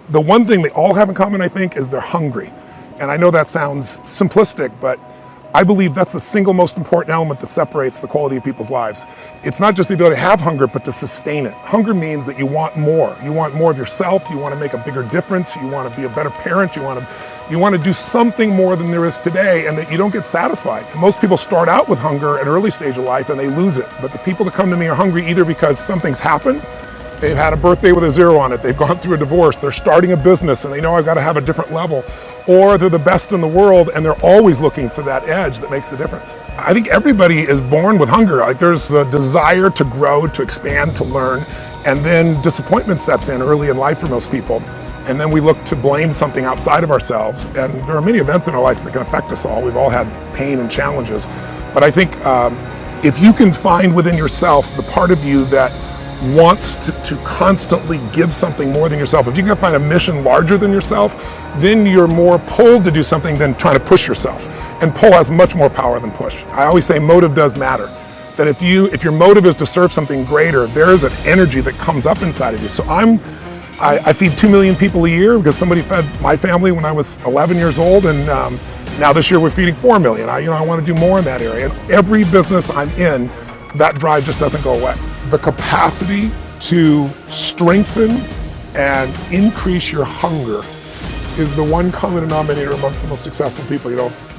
the one thing they all have in common, I think, is they're hungry. And I know that sounds simplistic, but I believe that's the single most important element that separates the quality of people's lives. It's not just the ability to have hunger, but to sustain it. Hunger means that you want more. You want more of yourself. You want to make a bigger difference. You want to be a better parent. You want to do something more than there is today, and that you don't get satisfied. Most people start out with hunger at an early stage of life and they lose it. But the people that come to me are hungry either because something's happened, they've had a birthday with a 0 on it, they've gone through a divorce, they're starting a business and they know I've got to have a different level, or they're the best in the world and they're always looking for that edge that makes the difference. I think everybody is born with hunger. Like, there's a desire to grow, to expand, to learn, and then disappointment sets in early in life for most people. And then we look to blame something outside of ourselves. And there are many events in our lives that can affect us all. We've all had pain and challenges. But I think if you can find within yourself the part of you that wants to constantly give something more than yourself, if you can find a mission larger than yourself, then you're more pulled to do something than trying to push yourself. And pull has much more power than push. I always say motive does matter. That if your motive is to serve something greater, there is an energy that comes up inside of you. So I feed 2 million people a year because somebody fed my family when I was 11 years old, and now this year we're feeding 4 million. I want to do more in that area. And every business I'm in, that drive just doesn't go away. The capacity to strengthen and increase your hunger is the one common denominator amongst the most successful people.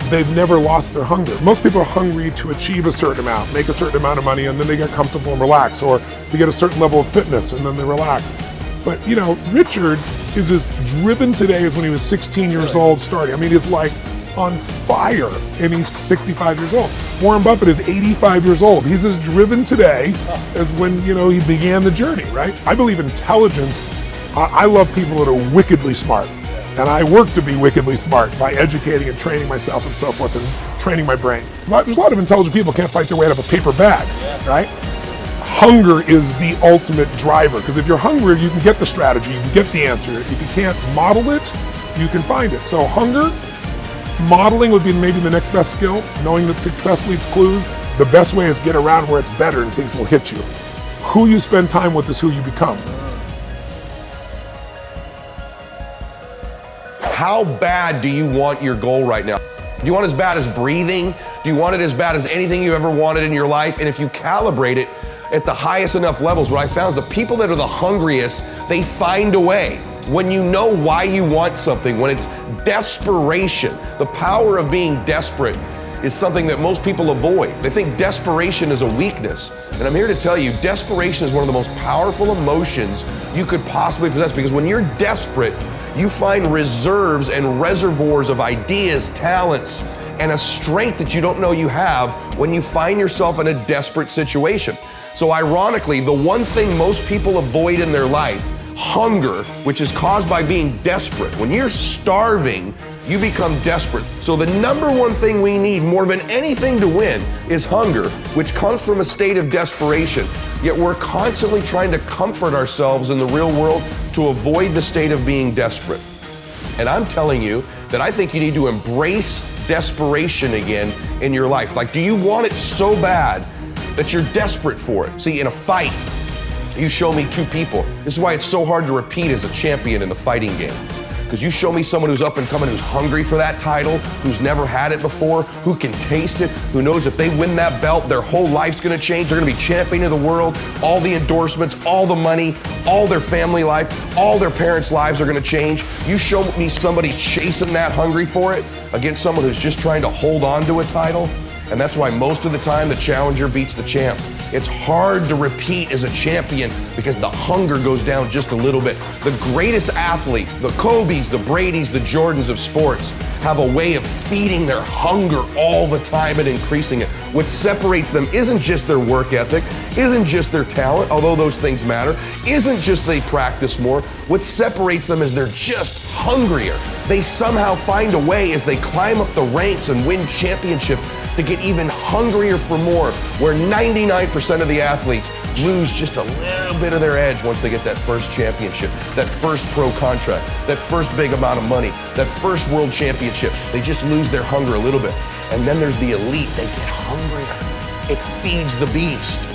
They've never lost their hunger. Most people are hungry to achieve a certain amount, make a certain amount of money, and then they get comfortable and relax, or to get a certain level of fitness and then they relax. But Richard is as driven today as when he was 16 years old starting. He's like on fire, and he's 65 years old. Warren Buffett is 85 years old. He's as driven today as when he began the journey, right? I believe intelligence. I love people that are wickedly smart, and I work to be wickedly smart by educating and training myself and so forth, and training my brain. But there's a lot of intelligent people who can't fight their way out of a paper bag, right? Hunger is the ultimate driver, because if you're hungry, you can get the strategy, you can get the answer. If you can't model it, you can find it. So hunger, modeling would be maybe the next best skill. Knowing that success leaves clues. The best way is get around where it's better and things will hit you. Who you spend time with is who you become. How bad do you want your goal right now? Do you want it as bad as breathing? Do you want it as bad as anything you ever wanted in your life? And if you calibrate it at the highest enough levels, what I found is the people that are the hungriest, they find a way. When you know why you want something, when it's desperation, the power of being desperate is something that most people avoid. They think desperation is a weakness. And I'm here to tell you, desperation is one of the most powerful emotions you could possibly possess, because when you're desperate, you find reserves and reservoirs of ideas, talents, and a strength that you don't know you have when you find yourself in a desperate situation. So ironically, the one thing most people avoid in their life, hunger, which is caused by being desperate. When you're starving, you become desperate. So the number one thing we need more than anything to win is hunger, which comes from a state of desperation. Yet we're constantly trying to comfort ourselves in the real world to avoid the state of being desperate. And I'm telling you that I think you need to embrace desperation again in your life. Like, do you want it so bad that you're desperate for it? See, in a fight, you show me two people. This is why it's so hard to repeat as a champion in the fighting game. Because you show me someone who's up and coming, who's hungry for that title, who's never had it before, who can taste it, who knows if they win that belt, their whole life's gonna change. They're gonna be champion of the world, all the endorsements, all the money, all their family life, all their parents' lives are gonna change. You show me somebody chasing that, hungry for it, against someone who's just trying to hold on to a title. And that's why most of the time the challenger beats the champ. It's hard to repeat as a champion because the hunger goes down just a little bit. The greatest athletes, the Kobes, the Bradys, the Jordans of sports, have a way of feeding their hunger all the time and increasing it. What separates them isn't just their work ethic, isn't just their talent, although those things matter, isn't just they practice more. What separates them is they're just hungrier. They somehow find a way as they climb up the ranks and win championships to get even hungrier for more, where 99% of the athletes lose just a little bit of their edge once they get that first championship, that first pro contract, that first big amount of money, that first world championship. They just lose their hunger a little bit. And then there's the elite. They get hungrier. It feeds the beast.